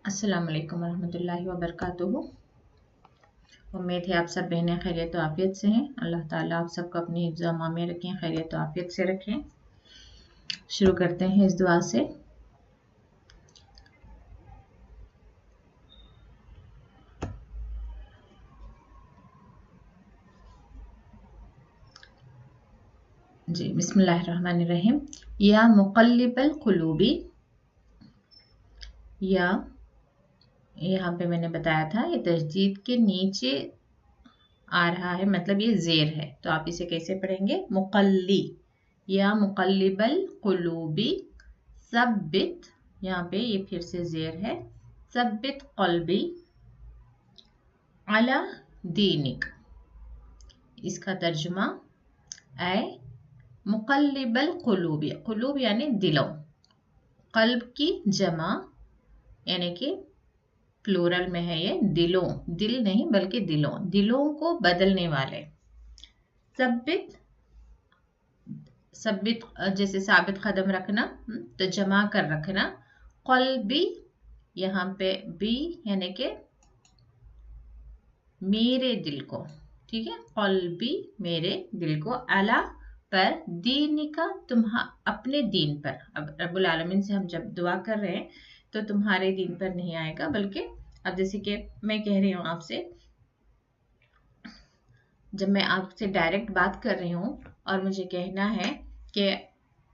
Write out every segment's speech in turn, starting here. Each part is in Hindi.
अस्सलाम वालेकुम रहमतुल्लाहि व बरकातुहू। उम्मीद है आप सब बहनें खैरियत व आफियत से हैं। अल्लाह ताला आप सबको अपनी हिफ्ज़ व अमान में रखें, खैरियत व आफियत से रखें। शुरू करते हैं इस दुआ से। जी, बिस्मिल्लाहिर्रहमानिर्रहीम। या मुक़ल्लिबल क़ुलूबी, या यहाँ पे मैंने बताया था ये तशदीद के नीचे आ रहा है, मतलब ये ज़ेर है, तो आप इसे कैसे पढ़ेंगे? मुक़ल्ली, या मुक़ल्लिबल क़ुलूबी सब्बित, यहाँ पे ये फिर से ज़ेर है, सब्बित क़ल्बी अला दीनिक। इसका तर्जुमा ऐ मुक़ल्लिबल क़ुलूबी, क़ुलूब यानी दिलों, क़ल्ब की जमा यानी कि प्लूरल में है ये, दिलों, दिल नहीं बल्कि दिलों, दिलों को बदलने वाले। सब्बित, सब्बित जैसे साबित कदम रखना, तो जमा कर रखना। क़ल्बी, यहाँ पे बी यानी कि मेरे दिल को, ठीक है, क़ल्बी मेरे दिल को, अला पर, दीनिका अपने दीन पर। अब रब्बुल आलमीन से हम जब दुआ कर रहे हैं तो तुम्हारे दीन पर नहीं आएगा, बल्कि अब जैसे कि मैं कह रही हूँ आपसे, जब मैं आपसे डायरेक्ट बात कर रही हूँ और मुझे कहना है कि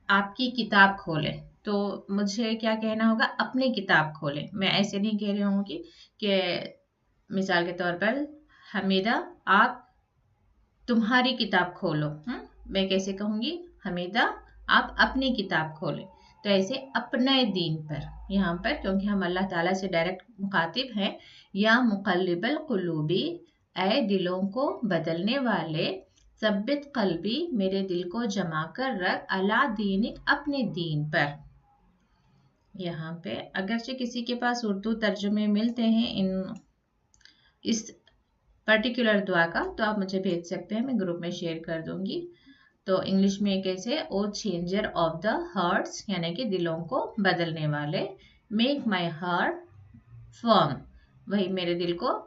आपकी किताब खोलें, तो मुझे क्या कहना होगा? अपनी किताब खोलें। मैं ऐसे नहीं कह रही हूँ कि मिसाल के तौर पर हमीदा आप तुम्हारी किताब खोलो। मैं कैसे कहूँगी? हमीदा आप अपनी किताब खोलें। तो ऐसे अपने दीन पर, यहाँ पर क्योंकि हम अल्लाह ताला से डायरेक्ट मुखातिब हैं, या मुक़ल्लिबल क़ुलूबी, ऐ दिलों को बदलने वाले, सब्बित क़ल्बी मेरे दिल को जमा कर रख, अला दीनिक अपने दीन पर। यहाँ पे अगरचे किसी के पास उर्दू तर्जुमे मिलते हैं इस पर्टिकुलर दुआ का, तो आप मुझे भेज सकते हैं, मैं ग्रुप में शेयर कर दूंगी। तो इंग्लिश में कैसे? ओ चेंजर ऑफ द हार्ट्स, यानी कि दिलों को बदलने वाले, मेक माई हार्ट फर्म, वही मेरे दिल को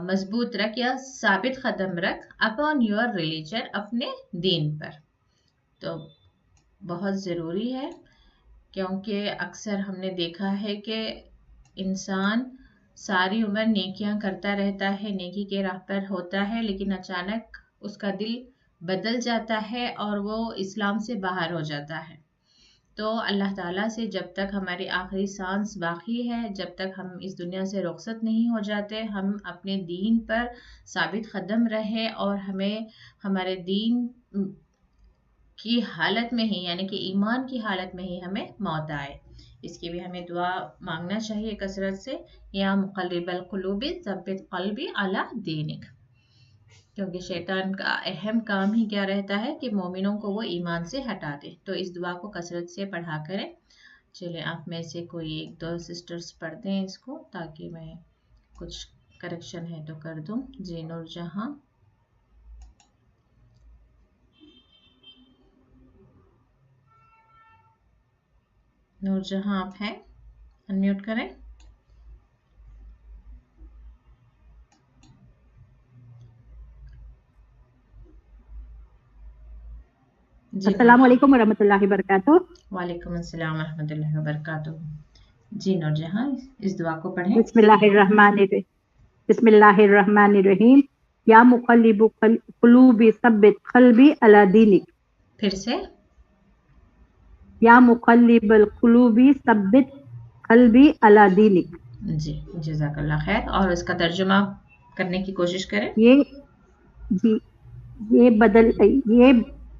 मजबूत रख या साबित कदम रख, अपॉन योर रिलीजन, अपने दीन पर। तो बहुत ज़रूरी है, क्योंकि अक्सर हमने देखा है कि इंसान सारी उम्र नेकियां करता रहता है, नेकी के राह पर होता है, लेकिन अचानक उसका दिल बदल जाता है और वो इस्लाम से बाहर हो जाता है। तो अल्लाह ताला से जब तक हमारी आखिरी सांस बाकी है, जब तक हम इस दुनिया से रुखसत नहीं हो जाते, हम अपने दीन पर साबित कदम रहे और हमें हमारे दीन की हालत में ही, यानी कि ईमान की हालत में ही हमें मौत आए। इसकी भी हमें दुआ मांगना चाहिए कसरत से, या मुक़ल्लिबल क़ुलूबी सब्बित क़ल्बी अला दीनिक, क्योंकि शैतान का अहम काम ही क्या रहता है कि मोमिनों को वो ईमान से हटा दे। तो इस दुआ को कसरत से पढ़ा करें। चलिए, आप में से कोई एक दो सिस्टर्स पढ़ दें इसको, ताकि मैं कुछ करेक्शन है तो कर दूं। जी, नूरजहां। नूरजहां आप हैं? अनम्यूट करें। अस्सलाम वालेकुम वरहमतुल्लाहि वबरकातुहू। वालेकुम अस्सलाम वरहमतुल्लाहि वबरकातुहू। जी नूरजहां, इस दुआ को पढ़ें। बिस्मिल्लाहिर्रहमानिर्रहीम। या मुक़ल्लिबु क़ुलूबी सब्बित क़ल्बी अला दीनिक। फिर से। या मुक़ल्लिबल क़ुलूबी सब्बित क़ल्बी अला दीनिक। जी, जज़ाकल्लाह खैर। और इसका तर्जुमा करने की कोशिश करें। ये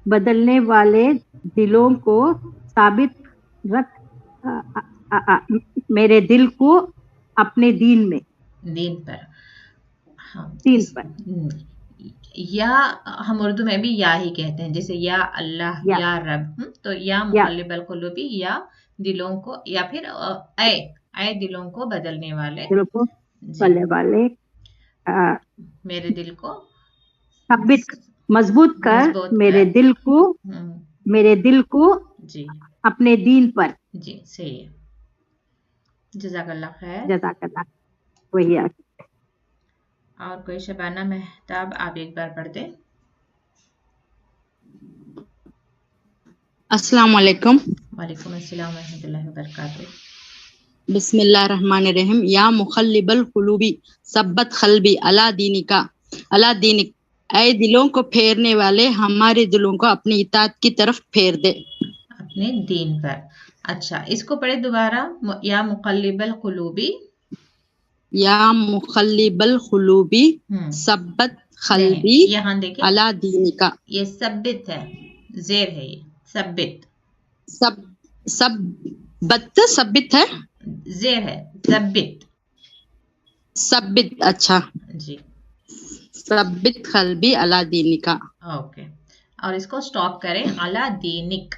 बदलने वाले दिलों को साबित रख, मेरे दिल को अपने दीन में, दीन पर। हाँ, दीन पर। या हम उर्दू में भी या ही कहते हैं, जैसे या अल्लाह, या रब। तो या मुक़ल्लिबल क़ुलूबी, या दिलों को, या फिर ऐ दिलों को बदलने वाले, मेरे दिल को साबित मजबूत कर, मेरे दिल को जी अपने दीन पर। जी, सही है। जज़ाकल्लाह खैर। जज़ाकल्लाह। वही और कोई शबाना मेहताब, आप एक बार पढ़ दें। अस्सलाम वालेकुम। वालेकुम अस्सलाम रहमतुल्लाहि व बरकातुहू। बिस्मिल्लाहिर्रहमानिर्रहीम। या मुखल्लिबल कुलूबी सब्बत खल्बी अला दीनिका अला दीनिक। ऐ दिलों को फेरने वाले हमारे दिलों को अपनी इताअत की तरफ फेर दे, अपने दीन पर। अच्छा, इसको पढ़े दोबारा। या मुक़ल्लिबल कुलूबी, या मुखल्लिबल कुलूबी सब्बत खल्बी यहाँ देखिए अला दीनिका। ये सब्बित है, जेर है, ये सब्बित। सब्बित है, जेर है, सब्बित। सब्बित, अच्छा जी, सब्बित खल्बी अला दीनिका। ओके। और इसको स्टॉप करें, अला दीनिक।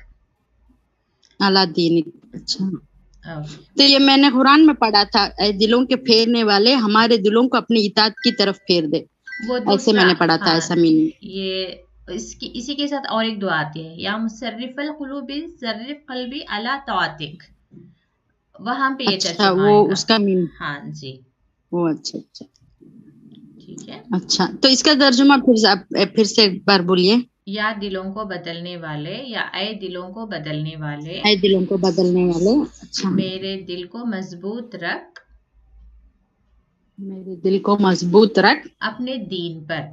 अला दीनिक, अच्छा। ओके। तो ये मैंने कुरान में पढ़ा था, ऐ दिलों के फेरने वाले हमारे दिलों को अपनी इताअत की तरफ फेर दे, वो ऐसे मैंने पढ़ा था। ऐसा मीनिंग ये इसी के साथ और एक दुआ आती है, या मुसर्रिफल कुलूबी सर्रिफ कल्बी अला तौतिक। वहां पे ये अच्छा, तर्जुमा वो आएगा। उसका मीनिंग। हाँ जी, वो अच्छा अच्छा, ठीक है। अच्छा, तो इसका तर्जुमा फिर से एक बार बोलिए। या दिलों को बदलने वाले, या ऐ दिलों को बदलने वाले, ऐ दिलों को बदलने वाले, अच्छा, मेरे दिल को मजबूत रख, मेरे दिल को मजबूत रख अपने दीन पर।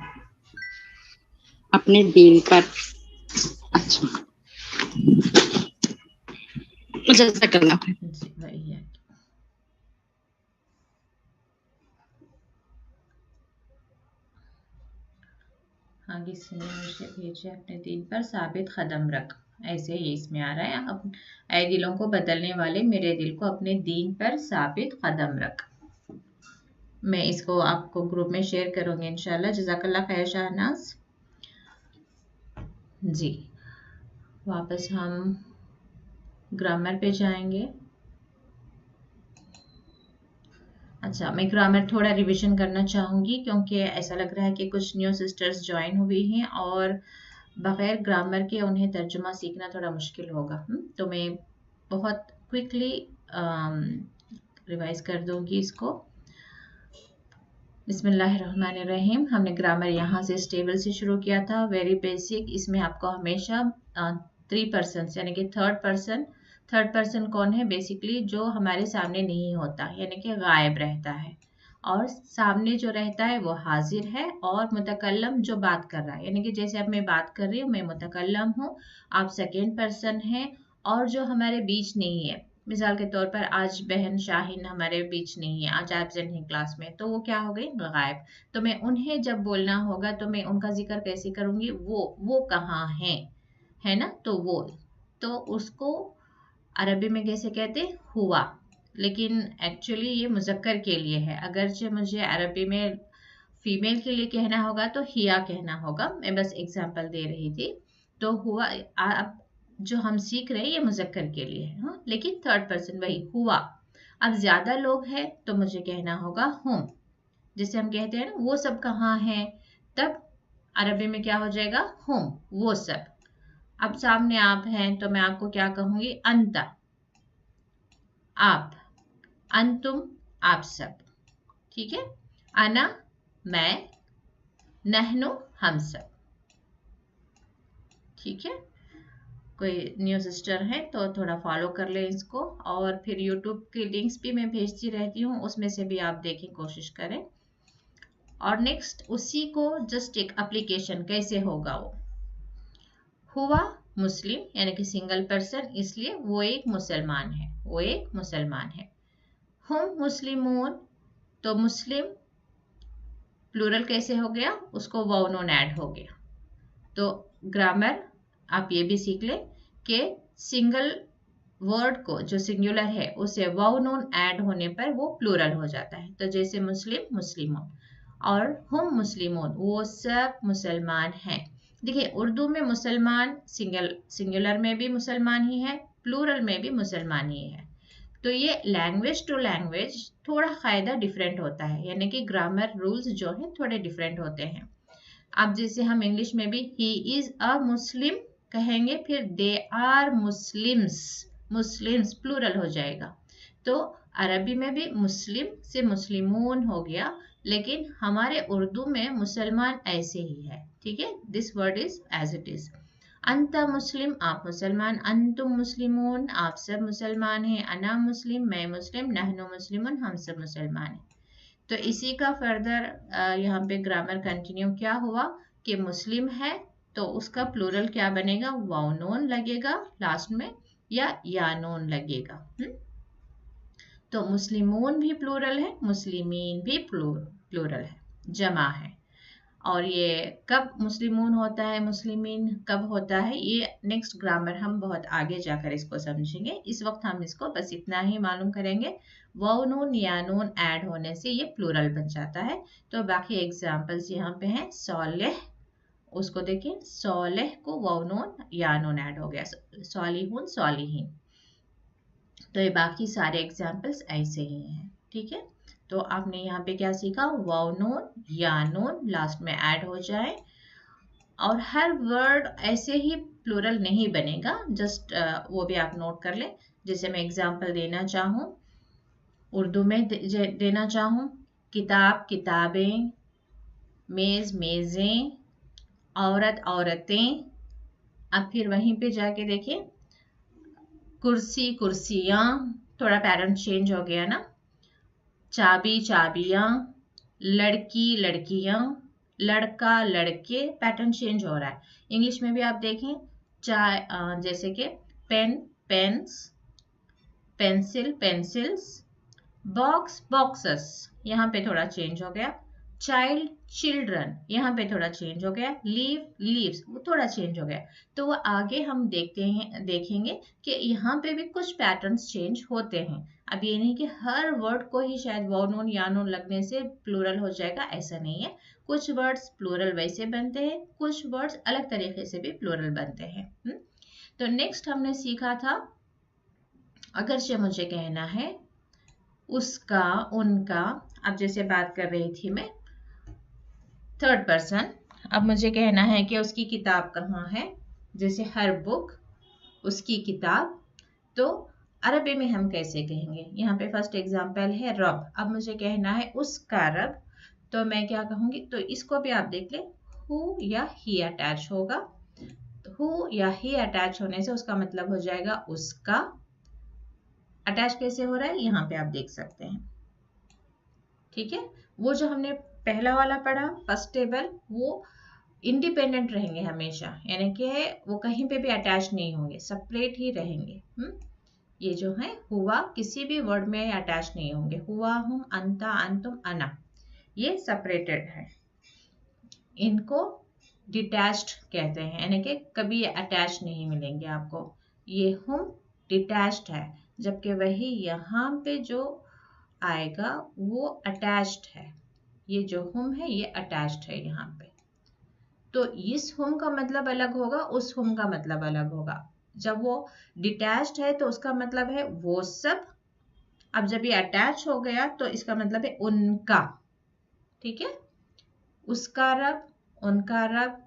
अपने दीन पर, अच्छा। जज़ाकल्लाह। जी, वही है। हाँ, किसी ने मुझे भेजे, अपने दीन पर साबित कदम रख, ऐसे ही इसमें आ रहा है। अब ऐ दिलों को बदलने वाले, मेरे दिल को अपने दीन पर साबित कदम रख। मैं इसको आपको ग्रुप में शेयर करूंगी इंशाल्लाह। जज़ाकल्लाह खैर शाहनाज। जी, वापस हम ग्रामर पे जाएंगे। अच्छा, मैं ग्रामर थोड़ा रिवीजन करना चाहूँगी क्योंकि ऐसा लग रहा है कि कुछ न्यू सिस्टर्स ज्वाइन हुई हैं और बग़ैर ग्रामर के उन्हें तर्जुमा सीखना थोड़ा मुश्किल होगा। तो मैं बहुत क्विकली रिवाइज कर दूँगी इसको। बिस्मिल्लाहिर्रहमानिर्रहीम। हमने ग्रामर यहाँ से स्टेबल से शुरू किया था, वेरी बेसिक। इसमें आपको हमेशा 3 पर्सन्स यानी कि थर्ड पर्सन कौन है? बेसिकली जो हमारे सामने नहीं होता, यानी कि गायब रहता है, और सामने जो रहता है वो हाजिर है, और मुतकल्लम जो बात कर रहा है, यानी कि जैसे अब मैं बात कर रही हूँ, मैं मुतकल्लम हूँ, आप सेकेंड पर्सन हैं, और जो हमारे बीच नहीं है, मिसाल के तौर पर आज बहन शाहीन हमारे बीच नहीं है, आज एब्सेंट है क्लास में, तो वो क्या हो गई? गायब। तो मैं उन्हें जब बोलना होगा तो मैं उनका जिक्र कैसे करूँगी? वो कहाँ है ना? तो वो, तो उसको अरबी में कैसे कहते? हुआ। लेकिन एक्चुअली ये मुज़क्कर के लिए है, अगरचे मुझे अरबी में फीमेल के लिए कहना होगा तो हिया कहना होगा। मैं बस एग्जांपल दे रही थी। तो हुआ, अब जो हम सीख रहे हैं ये मुज़क्कर के लिए है, हाँ? लेकिन थर्ड पर्सन वही हुआ। अब ज़्यादा लोग हैं तो मुझे कहना होगा हुम। जैसे हम कहते हैं ना वो सब कहाँ हैं, तब अरबी में क्या हो जाएगा? हुम, वो सब। अब सामने आप हैं तो मैं आपको क्या कहूँगी? अंता, आप, अंतुम, आप सब, ठीक है? अना, मैं, नहनु, हम सब, ठीक है? कोई न्यू सिस्टर है तो थोड़ा फॉलो कर ले इसको, और फिर यूट्यूब के लिंक्स भी मैं भेजती रहती हूँ, उसमें से भी आप देखें, कोशिश करें। और नेक्स्ट उसी को जस्ट एक एप्लीकेशन कैसे होगा वो, हुआ मुस्लिम यानी कि सिंगल पर्सन, इसलिए वो एक मुसलमान है, वो एक मुसलमान है। हम मुस्लिमून, तो मुस्लिम प्लूरल कैसे हो गया? उसको वाव नून ऐड हो गया। तो ग्रामर आप ये भी सीख ले कि सिंगल वर्ड को जो सिंगुलर है उसे वाव नून ऐड होने पर वो प्लूरल हो जाता है। तो जैसे मुस्लिम, मुस्लिमों, और हम मुस्लिमों, वो सब मुसलमान हैं। देखिए उर्दू में मुसलमान सिंगुलर में भी मुसलमान ही है, प्लूरल में भी मुसलमान ही है। तो ये लैंग्वेज टू लैंग्वेज थोड़ा कायदा डिफरेंट होता है, यानी कि ग्रामर रूल्स जो हैं थोड़े डिफरेंट होते हैं। अब जैसे हम इंग्लिश में भी ही इज अ मुस्लिम कहेंगे, फिर they are Muslims, Muslims plural हो जाएगा। तो अरबी में भी मुस्लिम से मुस्लिमून हो गया, लेकिन हमारे उर्दू में मुसलमान ऐसे ही है, ठीक है। This word is as it is. अंत मुस्लिम, आप मुसलमान, अंतुम मुस्लिमून, आप सब मुसलमान हैं, अना मुस्लिम, मैं मुस्लिम, नहनु मुस्लिमून, हम सब मुसलमान हैं। तो इसी का फर्दर यहाँ पे ग्रामर कंटिन्यू क्या हुआ कि मुस्लिम है तो उसका प्लूरल क्या बनेगा, वाउनोन लगेगा लास्ट में या यानोन लगेगा। तो मुस्लिमून भी प्लूरल है, मुस्लिमीन भी प्लूरल है, जमा है। और ये कब मुस्लिमून होता है, मुस्लिमीन कब होता है, ये नेक्स्ट ग्रामर हम बहुत आगे जाकर इसको समझेंगे। इस वक्त हम इसको बस इतना ही मालूम करेंगे, वाव नून या नून ऐड होने से ये प्लूरल बन जाता है। तो बाकी एग्जाम्पल्स यहाँ पे हैं, सौलेह, उसको देखिए, सौलेह को वाव नून या नून ऐड हो गया, सौलिहून सौलिहीन। तो ये बाकी सारे एग्जाम्पल्स ऐसे ही हैं, ठीक है। तो आपने यहाँ पे क्या सीखा, वाव नून या नून लास्ट में ऐड हो जाए। और हर वर्ड ऐसे ही प्लूरल नहीं बनेगा, जस्ट वो भी आप नोट कर लें। जैसे मैं एग्जाम्पल देना चाहूँ, उर्दू में देना चाहूँ, किताब किताबें, मेज़ मेज़ें, औरत औरतें। अब फिर वहीं पे जाके देखिए, कुर्सी कुर्सियाँ, थोड़ा पैटर्न चेंज हो गया ना। चाबी चाबियाँ, लड़की लड़कियाँ, लड़का लड़के, पैटर्न चेंज हो रहा है। इंग्लिश में भी आप देखें, जैसे कि pen pens, pencil pencils, box boxes, यहाँ पे थोड़ा चेंज हो गया। चाइल्ड चिल्ड्रन, यहाँ पे थोड़ा चेंज हो गया। लीव लीव्स, वो थोड़ा चेंज हो गया। तो वो आगे हम देखेंगे कि यहाँ पे भी कुछ पैटर्न्स चेंज होते हैं। अब ये नहीं कि हर वर्ड को ही शायद वाव नून या नून लगने से प्लूरल हो जाएगा, ऐसा नहीं है। कुछ वर्ड्स प्लूरल वैसे बनते हैं, कुछ वर्ड्स अलग तरीके से भी प्लूरल बनते हैं। तो नेक्स्ट हमने सीखा था, अगरचे मुझे कहना है उसका उनका। अब जैसे बात कर रही थी मैं थर्ड पर्सन, अब मुझे कहना है कि उसकी किताब कहाँ है, जैसे हर बुक, उसकी किताब। तो अरबी में हम कैसे कहेंगे, यहाँ पे फर्स्ट एग्जांपल है रब। अब मुझे कहना है उसका रब, तो मैं क्या कहूँगी, तो इसको भी आप देख लें, हु या ही अटैच होगा। तो हु या ही अटैच होने से उसका मतलब हो जाएगा उसका। अटैच कैसे हो रहा है, यहाँ पे आप देख सकते हैं, ठीक है। वो जो हमने पहला वाला पढ़ा फर्स्ट टेबल, वो इंडिपेंडेंट रहेंगे हमेशा, यानी कि वो कहीं पे भी अटैच नहीं होंगे, सेपरेट ही रहेंगे। ये जो है हुआ, किसी भी वर्ड में अटैच नहीं होंगे। हुआ, हम, अंता, अंतुम, अना, ये सेपरेटेड है। इनको डिटैच्ड कहते हैं, यानी कि कभी अटैच नहीं मिलेंगे आपको। ये हम डिटैच्ड है, जबकि वही यहाँ पे जो आएगा वो अटैच्ड है। ये जो हम है ये अटैच्ड है यहाँ पे। तो इस हम का मतलब अलग होगा, उस हम का मतलब अलग होगा। जब वो डिटैच्ड है तो उसका मतलब है वो सब। अब जब ये अटैच हो गया तो इसका मतलब है उनका, ठीक है। उसका रब, उनका रब,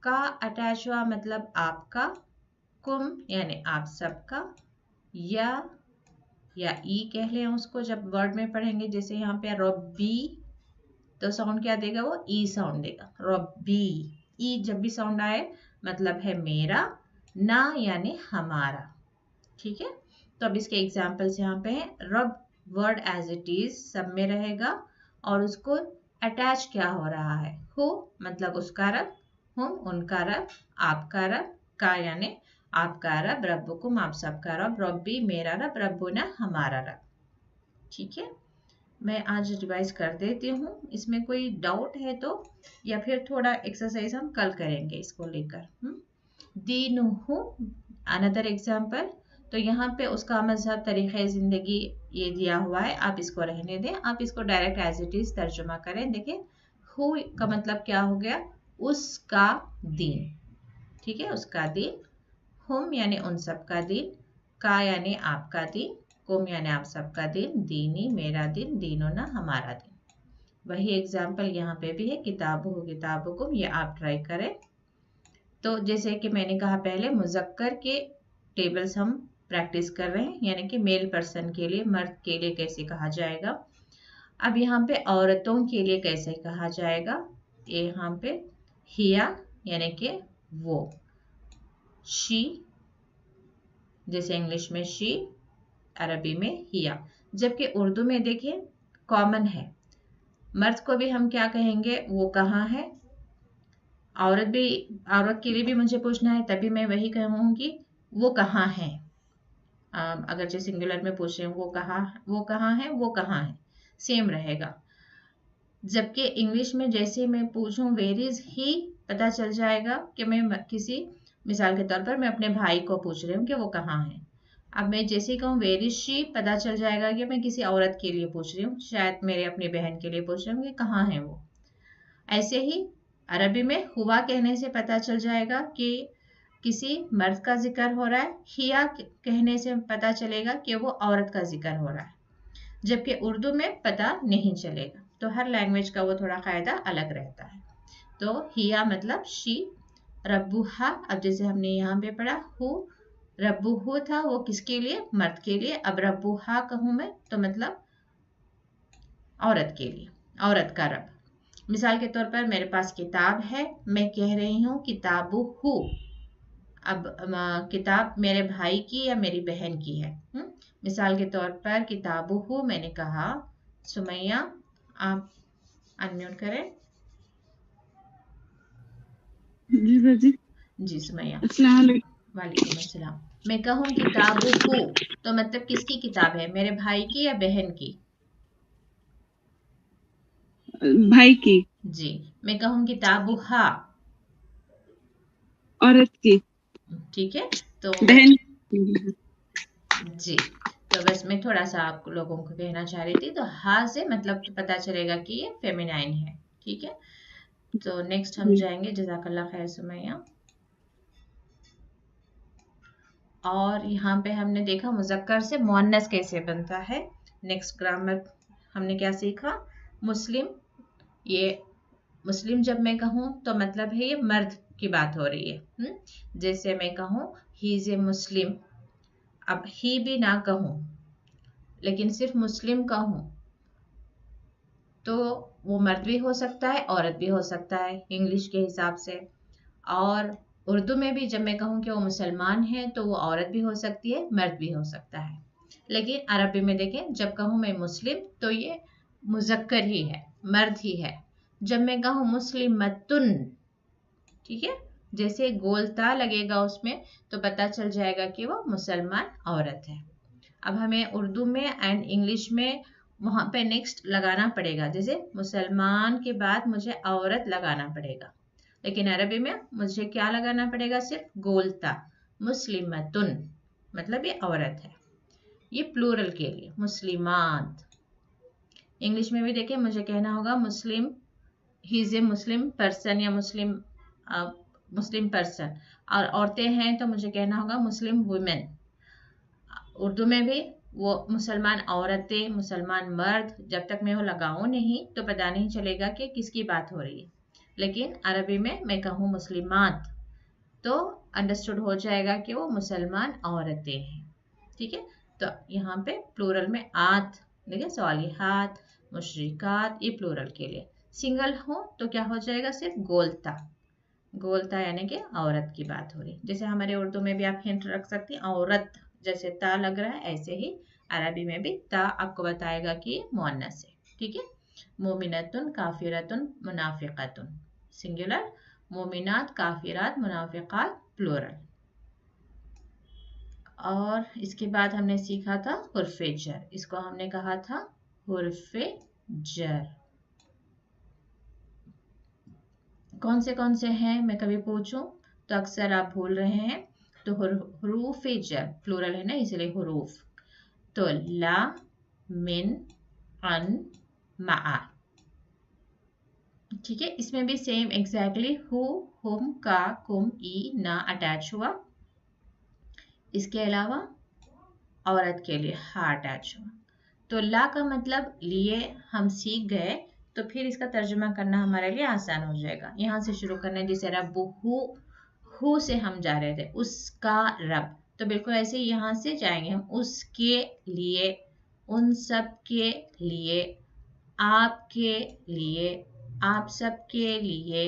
का अटैच हुआ मतलब आपका, कुम यानी आप सबका, या ई कह लें उसको जब वर्ड में पढ़ेंगे। जैसे यहाँ पे रब्बी, तो साउंड क्या देगा, वो ई साउंड देगा, रब्बी। ई जब भी साउंड आए मतलब है मेरा, ना यानी हमारा, ठीक है। तो अब इसके एग्जाम्पल्स यहाँ पे हैं। रब वर्ड एज इट इज सब में रहेगा, और उसको अटैच क्या हो रहा है, हो मतलब उसका रब, हम उनका रब, आपका रब, का यानी आपका रब, रब्बुकुम आप सबका रब, रब्बी मेरा रब, रब्बुना हमारा रब, ठीक है। मैं आज रिवाइज कर देती हूँ, इसमें कोई डाउट है तो, या फिर थोड़ा एक्सरसाइज हम कल करेंगे इसको लेकर। दीनुहु अनदर एग्जाम्पल। तो यहाँ पे उसका मजहब, तरीक़े ज़िंदगी ये दिया हुआ है, आप इसको रहने दें, आप इसको डायरेक्ट एज इट इज़ तर्जुमा करें। देखिए हु का मतलब क्या हो गया, उसका दीन, ठीक है, उसका दीन। हम यानी उन सब का दीन, का यानी आपका दीन, कुम यानी आप सबका दिन, दीनी मेरा दिन, दीनुना हमारा दिन। वही एग्जाम्पल यहाँ पे भी है, किताबु किताबुकुम, ये आप ट्राई करें। तो जैसे कि मैंने कहा पहले, मुज़क्कर के टेबल्स हम प्रैक्टिस कर रहे हैं, यानी कि मेल पर्सन के लिए, मर्द के लिए कैसे कहा जाएगा। अब यहाँ पे औरतों के लिए कैसे कहा जाएगा, ये यहाँ पे हिया यानी कि वो, शी जैसे इंग्लिश में शी, अरबी में हिया। जबकि उर्दू में देखिए कॉमन है, मर्द को भी हम क्या कहेंगे, वो कहाँ है। औरत के लिए भी मुझे पूछना है तभी मैं वही कहूँगी वो कहाँ है। अगर जो सिंगुलर में पूछे वो कहाँ है, वो कहाँ है, सेम रहेगा। जबकि इंग्लिश में जैसे मैं पूछूं वेयर इज ही, पता चल जाएगा कि मैं किसी, मिसाल के तौर पर मैं अपने भाई को पूछ रही हूँ कि वो कहाँ है। अब मैं जैसे कहूँ वेयर इज शी, पता चल जाएगा कि मैं किसी औरत के लिए पूछ रही हूँ, शायद मेरे अपनी बहन के लिए पूछ रही हूँ कि कहाँ है वो। ऐसे ही अरबी में हुआ कहने से पता चल जाएगा कि किसी मर्द का जिक्र हो रहा है, हिया कहने से पता चलेगा कि वो औरत का जिक्र हो रहा है। जबकि उर्दू में पता नहीं चलेगा। तो हर लैंग्वेज का वो थोड़ा कायदा अलग रहता है। तो हिया मतलब शी, रब्बुहा, अब जैसे हमने यहाँ पे पढ़ा हु, रब्बुहु था वो किसके लिए, मर्द के लिए। अब रब्बुहा कहूँ मैं तो मतलब औरत के लिए, औरत का रब। मिसाल के तौर पर मेरे पास किताब है, मैं कह रही हूँ किताबुहु। अब किताब मेरे भाई की या मेरी बहन की है। मिसाल के तौर पर किताबुहु मैंने कहा। सुमैया आप अनम्यूट करें। जी सर जी। जी सुमैया। अस्सलाम वालेकुम अस्सलाम। मैं कहूँ किताबुहु तो मतलब किसकी किताब है, मेरे भाई की या बहन की। भाई की। जी। मैं कहूँ किताबुहा, औरत की। ठीक है। तो बहन। जी, तो बस मैं थोड़ा सा आप लोगों को कहना चाह रही थी। तो हा से मतलब तो पता चलेगा कि ये फेमिनाइन है, ठीक है। तो नेक्स्ट हम जाएंगे, जज़ाकल्लाह खैर सुमैया। और यहाँ पे हमने देखा मुज़क्कर से मुअन्नस कैसे बनता है। नेक्स्ट ग्रामर हमने क्या सीखा, मुस्लिम। ये मुस्लिम जब मैं कहूँ तो मतलब है ये मर्द की बात हो रही है। जैसे मैं कहूँ ही इज ए मुस्लिम, अब ही भी ना कहूँ लेकिन सिर्फ मुस्लिम कहूँ तो वो मर्द भी हो सकता है, औरत भी हो सकता है इंग्लिश के हिसाब से। और उर्दू में भी जब मैं कहूँ कि वो मुसलमान है तो वो औरत भी हो सकती है, मर्द भी हो सकता है। लेकिन अरबी में देखें, जब कहूँ मैं मुस्लिम तो ये मुज़क्कर ही है, मर्द ही है। जब मैं कहूँ मुस्लिमतुन, ठीक है, जैसे गोलता लगेगा उसमें तो पता चल जाएगा कि वो मुसलमान औरत है। अब हमें उर्दू में एंड इंग्लिश में वहाँ पे नेक्स्ट लगाना पड़ेगा, जैसे मुसलमान के बाद मुझे औरत लगाना पड़ेगा। लेकिन अरबी में मुझे क्या लगाना पड़ेगा, सिर्फ गोलता, मुस्लिमतुन, मतलब ये औरत है। ये प्लूरल के लिए मुस्लिमात। इंग्लिश में भी देखिए मुझे कहना होगा मुस्लिम, he is a Muslim person या मुस्लिम पर्सन। और औरतें हैं तो मुझे कहना होगा मुस्लिम वुमेन। उर्दू में भी वो मुसलमान औरतें, मुसलमान मर्द, जब तक मैं वो लगाऊं नहीं तो पता नहीं चलेगा कि किसकी बात हो रही है। लेकिन अरबी में मैं कहूँ मुस्लिमात तो अंडरस्टूड हो जाएगा कि वो मुसलमान औरतें हैं, ठीक है। तो यहाँ पे प्लूरल में आत, देखिए सालिहात, मुशरिकात, ये प्लूरल के लिए। सिंगल हो तो क्या हो जाएगा, सिर्फ गोलता, गोलता यानी कि औरत की बात हो रही। जैसे हमारे उर्दू में भी आप हिंट रख सकती हैं, औरत जैसे ता लग रहा है, ऐसे ही अरबी में भी ता आपको बताएगा कि ये मुअन्नस है, ठीक है। मोमिनतुन, काफिरतुन, मुनाफिकतुन, सिंगुलर। मोमिनात, काफिरात, मुनाफिकात, प्लूरल। और इसके बाद हमने सीखा था हुर्फे जर, इसको हमने कहा था हुर्फे जर। कौन से हैं, मैं कभी पूछूं तो अक्सर आप भूल रहे हैं। तो हुरूफ जर प्लूरल है ना, इसलिए हुरूफ। तो ला, मिन, अन, मा, ठीक है। इसमें भी सेम एग्जैक्टली हु, हुम, का, कुम, ई, ना अटैच हुआ। इसके अलावा औरत के लिए हा अटैच हुआ। तो ला का मतलब लिए हम सीख गए तो फिर इसका तर्जुमा करना हमारे लिए आसान हो जाएगा। यहाँ से शुरू करना है, जैसे रब्बु हु से हम जा रहे थे, उसका रब, तो बिल्कुल ऐसे ही यहाँ से जाएंगे हम। उसके लिए, उन सब के लिए, आपके लिए, आप सब के लिए।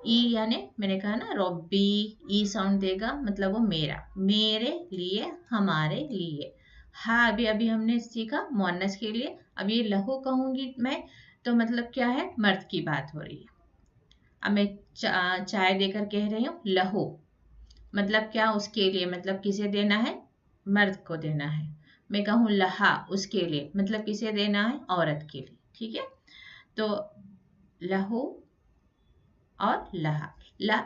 ई यानी मैंने कहा ना रब्बी, ई साउंड देगा, मतलब वो मेरा, मेरे लिए, हमारे लिए। हाँ, अभी अभी हमने सीखा मुअन्नस के लिए। अब ये लहू कहूंगी मैं तो मतलब क्या है, मर्द की बात हो रही है। अब मैं चाय देकर कह रही हूँ लहू, मतलब क्या, उसके लिए, मतलब किसे देना है, मर्द को देना है। मैं कहूँ लहा, उसके लिए, मतलब किसे देना है, औरत के लिए। ठीक है, तो लहू और लहा।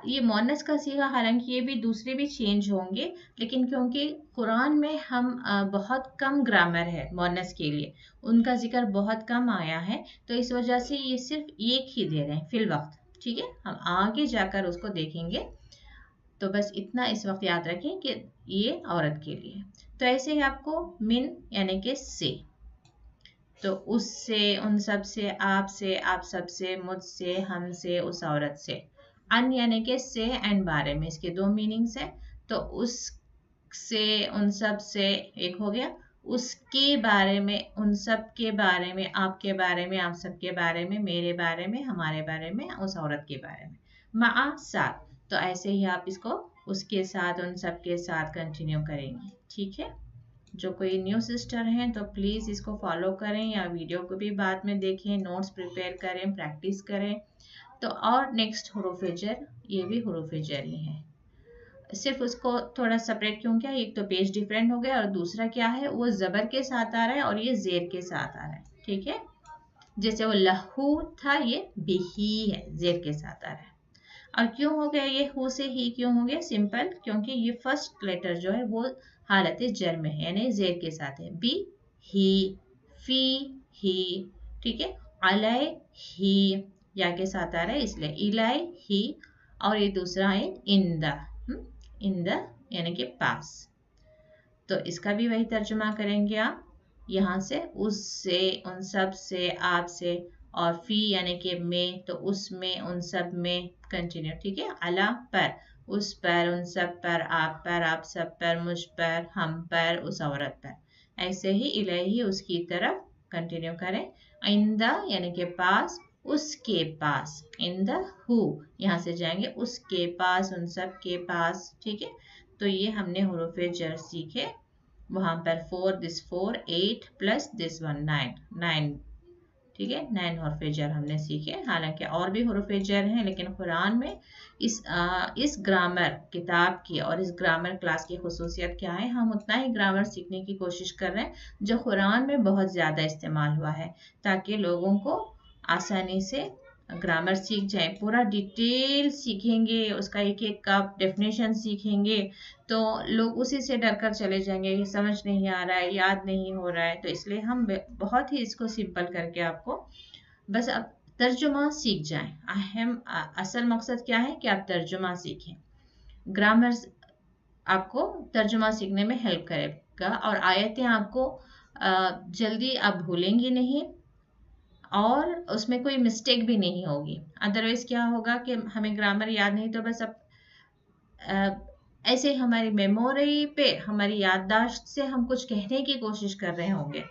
ये मोनस का सीगा, हालांकि ये भी दूसरे भी चेंज होंगे, लेकिन क्योंकि कुरान में हम बहुत कम ग्रामर है मोनस के लिए, उनका जिक्र बहुत कम आया है, तो इस वजह से ये सिर्फ एक ही दे रहे हैं फिल वक्त। ठीक है, हम आगे जाकर उसको देखेंगे, तो बस इतना इस वक्त याद रखें कि ये औरत के लिए। तो ऐसे ही आपको मिन यानी कि से, तो उससे, उन सब से, आप सब से, मुझसे, हमसे, उस औरत से। अन यानी कि से एंड बारे में, इसके दो मीनिंग्स हैं। तो उससे, उन सब से एक हो गया, उसके बारे में, उन सब के बारे में, आपके बारे में, आप सब के बारे में, मेरे बारे में, हमारे बारे में, उस औरत के बारे में। मा साथ, तो ऐसे ही आप इसको उसके साथ, उन सब के साथ कंटिन्यू करेंगे। ठीक है, जो कोई न्यू सिस्टर हैं तो प्लीज़ इसको फॉलो करें, या वीडियो को भी बाद में देखें, नोट्स प्रिपेयर करें, प्रैक्टिस करें। तो और नेक्स्ट हुरूफ जर, ये भी हुरूफ जर ही है, सिर्फ उसको थोड़ा सेपरेट क्यों किया, एक तो पेज डिफरेंट हो गया, और दूसरा क्या है, वो ज़बर के साथ आ रहा है और ये जेर के साथ आ रहा है। ठीक है, जैसे वो लहू था, ये बिही है, जेर के साथ आ रहा है। और क्यों हो गया ये हु से ही क्यों हो गया, सिंपल, क्योंकि ये फर्स्ट लेटर जो है वो हालत जर में है, यानी जेर के साथ है। बी ही, फी ही, ठीक है, अलय ही या के साथ आ रहा है, इसलिए इलाई ही। और ये दूसरा है इंदा, इंदा यानी कि पास। तो इसका भी वही तर्जुमा करेंगे आप, यहाँ से, उससे, उन सब से, आप से, और फी यानी कि में, तो उसमें, उन सब में, कंटिन्यू। ठीक है, अला पर, उस पर, उन सब पर, आप सब पर, मुझ पर, हम पर, उस औरत पर। ऐसे ही इलही, उसकी तरफ, कंटिन्यू करें। इंदा यानी कि पास, उसके पास, इंदा हु, यहाँ से जाएंगे उसके पास, उन सब के पास। ठीक है, तो ये हमने हुरूफ जर सीखे। वहां पर 4 8 प्लस दिस 1 9। ठीक है, 9 हुरूफ जर हमने सीखे। हालांकि और भी हुरूफ जर हैं, लेकिन कुरान में इस ग्रामर किताब की और इस ग्रामर क्लास की खुसूसियत क्या है, हम उतना ही ग्रामर सीखने की कोशिश कर रहे हैं जो कुरान में बहुत ज़्यादा इस्तेमाल हुआ है, ताकि लोगों को आसानी से ग्रामर सीख जाए। पूरा डिटेल सीखेंगे, उसका एक एक का डेफिनेशन सीखेंगे, तो लोग उसी से डर कर चले जाएंगे, ये समझ नहीं आ रहा है, याद नहीं हो रहा है। तो इसलिए हम बहुत ही इसको सिंपल करके आपको बस अब तर्जुमा सीख जाएं। असल मकसद क्या है कि आप तर्जुमा सीखें। ग्रामर आपको तर्जुमा सीखने में हेल्प करेगा, और आयतें आपको जल्दी आप भूलेंगे नहीं, और उसमें कोई मिस्टेक भी नहीं होगी। अदरवाइज क्या होगा कि हमें ग्रामर याद नहीं, तो बस अब ऐसे हमारी मेमोरी पे, हमारी याददाश्त से हम कुछ कहने की कोशिश कर रहे होंगे।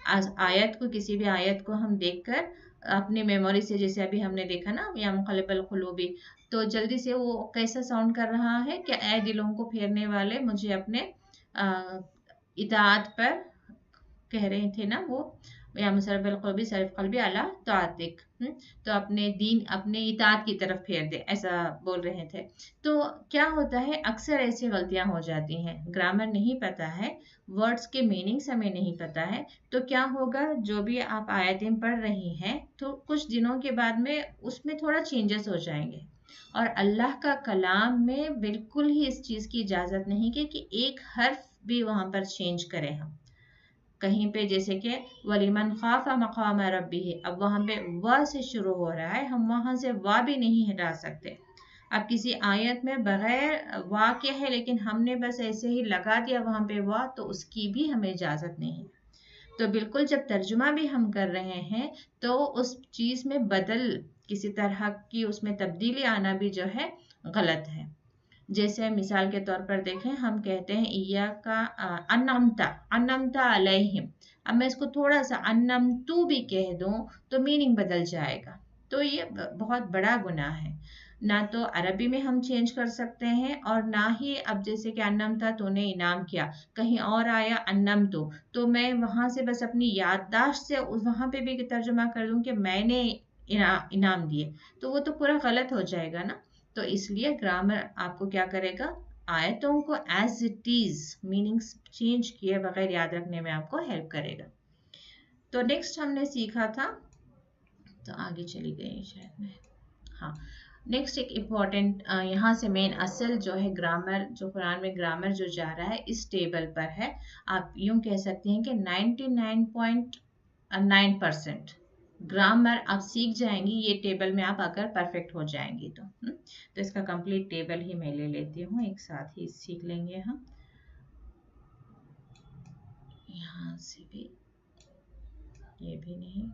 आयत को, किसी भी आयत को हम देखकर अपनी मेमोरी से, जैसे अभी हमने देखा ना या मुक़ल्लिबुल क़ुलूबी, तो जल्दी से वो कैसा साउंड कर रहा है कि ऐ दिलों को फेरने वाले, मुझे अपने इताअत पर कह रहे थे ना वो, या मुसरबिल क़ल्बी सरफ क़ल्बी अला तातिक, तो अपने दीन, अपने इताअत की तरफ फेर दे, ऐसा बोल रहे थे। तो क्या होता है, अक्सर ऐसी गलतियां हो जाती हैं, ग्रामर नहीं पता है, वर्ड्स के मीनिंग्स हमें नहीं पता है, तो क्या होगा, जो भी आप आयतें पढ़ रही हैं, तो कुछ दिनों के बाद में उसमें थोड़ा चेंजेस हो जाएंगे। और अल्लाह का कलाम में बिल्कुल ही इस चीज़ की इजाज़त नहीं कि एक हर्फ भी वहाँ पर चेंज करें हम कहीं पे, जैसे कि वलिमन खाफा मकाम रब्बिही, अब वहाँ पे व से शुरू हो रहा है, हम वहाँ से वा भी नहीं हटा सकते। अब किसी आयत में बगैर वा के है, लेकिन हमने बस ऐसे ही लगा दिया वहाँ पे वा, तो उसकी भी हमें इजाज़त नहीं है। तो बिल्कुल जब तर्जुमा भी हम कर रहे हैं, तो उस चीज़ में बदल, किसी तरह की उसमें तब्दीली आना भी जो है गलत है। जैसे मिसाल के तौर पर देखें, हम कहते हैं इया का अन्नमता अलैहिम। अब मैं इसको थोड़ा सा अन्नमतु भी कह दूं तो मीनिंग बदल जाएगा। तो ये बहुत बड़ा गुनाह है। ना तो अरबी में हम चेंज कर सकते हैं और ना ही, अब जैसे कि अन्नम था तूने इनाम किया, कहीं और आया अन्नम तो मैं वहां से बस अपनी याददाश्त से वहां पे भी तर्जुमा कर दूं कि मैंने इनाम दिए, तो वो तो पूरा गलत हो जाएगा ना। तो इसलिए ग्रामर आपको क्या करेगा, आयतों को as it is meanings change किए बगैर याद रखने में आपको हेल्प करेगा। तो नेक्स्ट हमने सीखा था, तो आगे चली गई शायद मैं, हाँ। नेक्स्ट एक इम्पॉर्टेंट, यहाँ से मेन असल जो है ग्रामर, जो कुरान में ग्रामर जो जा रहा है इस टेबल पर है। आप यूं कह सकते हैं कि 99.9% ग्रामर आप सीख जाएंगी ये टेबल में आप अगर परफेक्ट हो जाएंगी तो इसका कंप्लीट टेबल ही मैं ले लेती हूँ, एक साथ ही सीख लेंगे हम। यहाँ से भी, ये भी नहीं,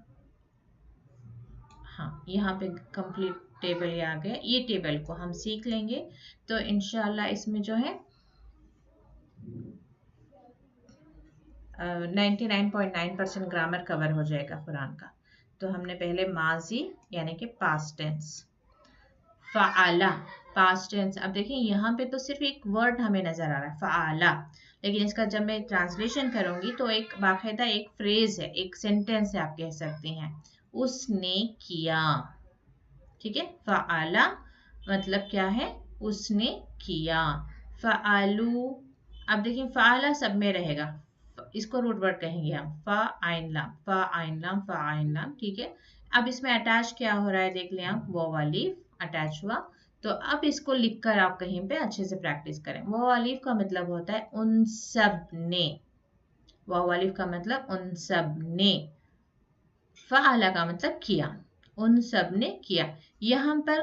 हाँ, यहाँ पे कंप्लीट टेबल ये आ गया। ये टेबल को हम सीख लेंगे तो इंशाल्लाह इसमें जो है 99.9% ग्रामर कवर हो जाएगा कुरान का। तो हमने पहले माजी यानी कि पास्ट टेंस, फ़अला पास्ट टेंस। अब देखिए यहाँ पे तो सिर्फ एक वर्ड हमें नजर आ रहा है फ़अला, लेकिन इसका जब मैं ट्रांसलेशन करूंगी तो एक बाकायदा एक फ्रेज है, एक सेंटेंस है, आप कह सकते हैं उसने किया। ठीक है, फ़अला मतलब क्या है, उसने किया। फ़अलू, अब देखिए फ़अला सब में रहेगा, इसको रूट वर्ड कहेंगे हम, फ़ाइन लाम। ठीक है, अब इसमें अटैच क्या हो रहा है देख लें आप, वो अलीफ अटैच हुआ। तो अब इसको लिखकर आप कहीं पे अच्छे से प्रैक्टिस करें। वो अलीफ का मतलब होता है उन सब ने, वो अलीफ का मतलब उन सब ने, फ़अला का मतलब किया, उन सब ने किया। यहाँ पर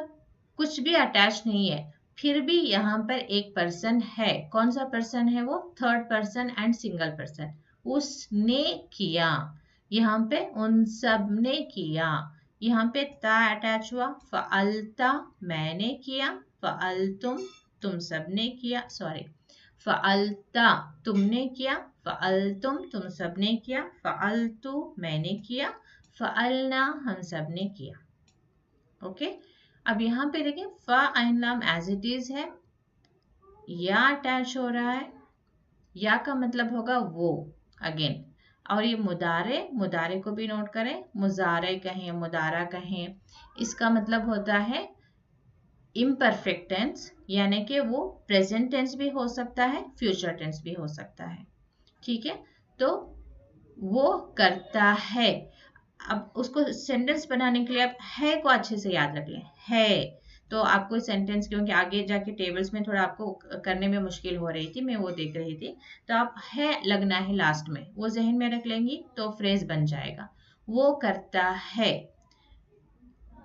कुछ भी अटैच नहीं है, फिर भी यहाँ पर एक पर्सन है। कौन सा पर्सन है वो, third person and single person, उसने किया। यहाँ पे उन सब ने किया, यहाँ पे ता अटैच हुआ, फ़अलता मैंने किया, फ़अलतुम तुम सब ने किया, सॉरी फ़अलता तुमने किया, फ़अलतुम तुम सब ने किया, फ़अलतु मैंने किया, फ़अलना हम सब ने किया। ओके, अब यहाँ पे देखें फ़ाइन लाम एज इट इज है, या अटैच हो रहा है, या का मतलब होगा वो अगेन। और ये मुदारे को भी नोट करें, मुजारे कहें मुदारा कहें, इसका मतलब होता है इम्परफेक्ट टेंस, यानी कि वो प्रेजेंट टेंस भी हो सकता है, फ्यूचर टेंस भी हो सकता है। ठीक है, तो वो करता है। अब उसको सेंटेंस बनाने के लिए आप है को अच्छे से याद रख लें, है। तो आपको सेंटेंस, क्योंकि आगे जाके टेबल्स में थोड़ा आपको करने में मुश्किल हो रही थी, मैं वो देख रही थी, तो आप है लगना है लास्ट में, वो जहन में रख लेंगी तो फ्रेज बन जाएगा। वो करता है,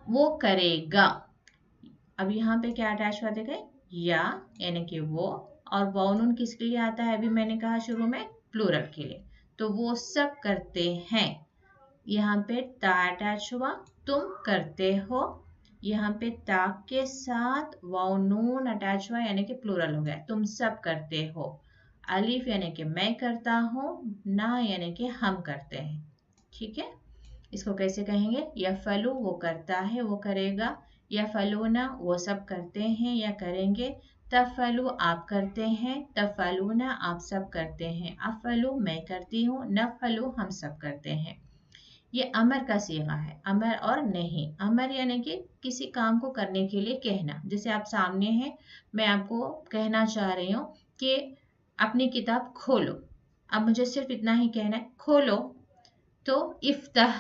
वो करेगा। अब यहाँ पे क्या अटैच हुआ देखें, या यानी कि वो, और वाउन किसके लिए आता है, अभी मैंने कहा शुरू में प्लूरल के लिए, तो वो सब करते हैं। यहाँ पे ता अटैच हुआ, तुम करते हो, यहाँ पे ता के साथ वाव नून अटैच हुआ यानी कि प्लूरल हो गया, तुम सब करते हो। अलीफ यानी कि मैं करता हूँ, ना यानी कि हम करते हैं। ठीक है, इसको कैसे कहेंगे, यफलू वो करता है वो करेगा, यफलूना वो सब करते हैं या करेंगे, तफलू आप करते हैं, तफलूना आप सब करते हैं, अफलू मैं करती हूँ, नफलू हम सब करते हैं। ये अमर का सीगा है, अमर और नहीं। अमर यानी कि किसी काम को करने के लिए कहना, जैसे आप सामने हैं, मैं आपको कहना चाह रही हूँ कि अपनी किताब खोलो, अब मुझे सिर्फ इतना ही कहना है, खोलो, तो इफ्ताह।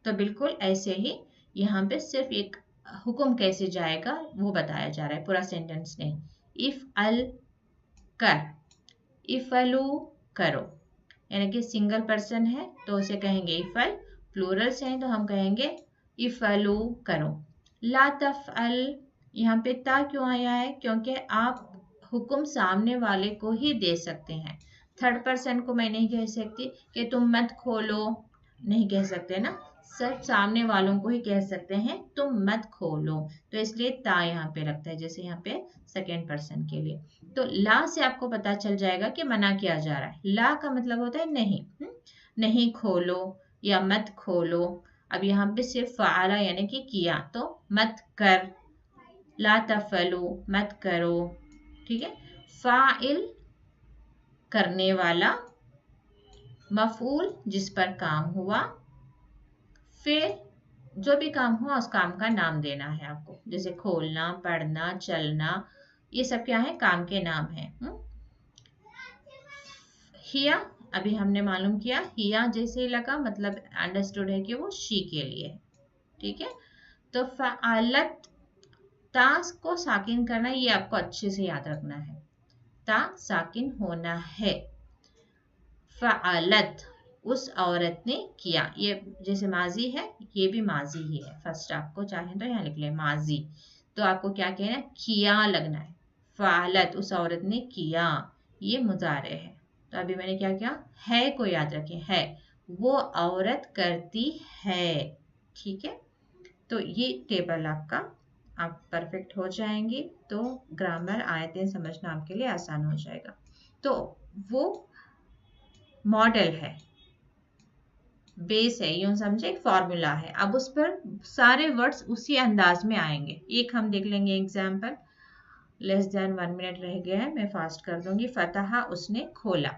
तो बिल्कुल ऐसे ही यहाँ पे सिर्फ एक हुक्म कैसे जाएगा वो बताया जा रहा है, पूरा सेंटेंस नहीं। इफ अल कर, इफलू करो, यानी कि सिंगल पर्सन है तो उसे कहेंगे इफल, प्लूरल्स हैं तो हम कहेंगे इफलू करो। ला तफअल, यहाँ पे ता क्यों आया है, क्योंकि आप हुक्म सामने वाले को ही दे सकते हैं, थर्ड पर्सन को मैं नहीं कह सकती कि तुम मत खोलो, नहीं कह सकते ना, सिर्फ सामने वालों को ही कह सकते हैं तुम मत खोलो, तो इसलिए ता यहाँ पे रखता है, जैसे यहाँ पे सेकेंड पर्सन के लिए। तो ला से आपको पता चल जाएगा कि मना किया जा रहा है। ला का मतलब होता है नहीं, नहीं खोलो या मत खोलो। अब यहाँ पे सिर्फ फ़अला यानी कि किया, तो मत कर, ला तफ़अलू मत करो, ठीक है। फ़ाइल करने वाला, मफ़ऊल जिस पर काम हुआ, फिर जो भी काम हुआ उस काम का नाम देना है आपको, जैसे खोलना, पढ़ना, चलना, ये सब क्या है, काम के नाम है। हिया अभी हमने मालूम किया, हिया जैसे ही लगा मतलब अंडरस्टूड है कि वो शी के लिए है, ठीक है। तो फ़अलत, ता को साकिन करना, ये आपको अच्छे से याद रखना है, ता साकिन होना है। फ़अलत उस औरत ने किया, ये जैसे माजी है, ये भी माजी ही है। फर्स्ट आपको चाहे तो यहाँ लिख ले माजी, तो आपको क्या कहना है, किया लगना है। फ़अलत उस औरत ने किया, ये मुजारे है। तो अभी मैंने क्या किया, है को याद रखें, है वो औरत करती है, ठीक है। तो ये टेबल आपका, आप परफेक्ट हो जाएंगे तो ग्रामर आयतें समझना आपके लिए आसान हो जाएगा। तो वो मॉडल है, बेस है, यूं समझे एक फॉर्मूला है। अब उस पर सारे वर्ड्स उसी अंदाज में आएंगे। एक हम देख लेंगे एग्जाम्पल, लेस देन 1 मिनट रह गया है, मैं फास्ट कर दूंगी। फतहा उसने खोला,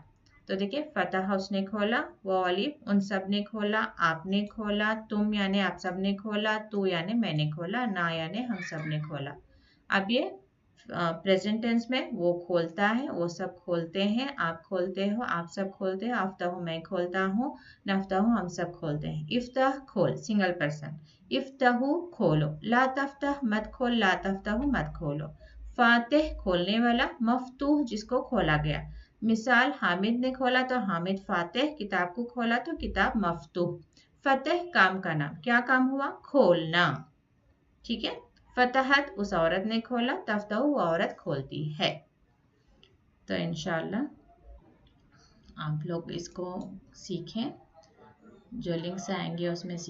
तो देखिए फतहा उसने खोला, वो वाली उन सब ने खोला, आपने खोला, तुम यानी आप सब ने खोला, तू यानी मैंने खोला, ना यानी हम सब ने खोला। अब ये प्रेजेंट टेंस में वो खोलता है, वो सब खोलते हैं, आप खोलते हो, आप सब खोलते हो, अफ्ताहु मैं खोलता हूँ, नफ्ताहु हम सब खोलते हैं। इफ्ताह खोल, सिंगल पर्सन, इफ्ताहु खोलो, ला तफ्ताह मत खोल, ला तफ्ताहु मत खोलो। फातिह खोलने वाला, मफतूह जिसको खोला गया। मिसाल हामिद ने खोला तो हामिद फातिह, किताब को खोला तो किताब मफतूह। फतेह काम का नाम, क्या काम हुआ, खोलना, ठीक है। फतहत उस औरत ने खोला, तफ्ताहु वो औरत खोलती है। तो इंशाल्लाह आप लोग इसको सीखें, जो लिंक्स आएंगे उसमें सीखें।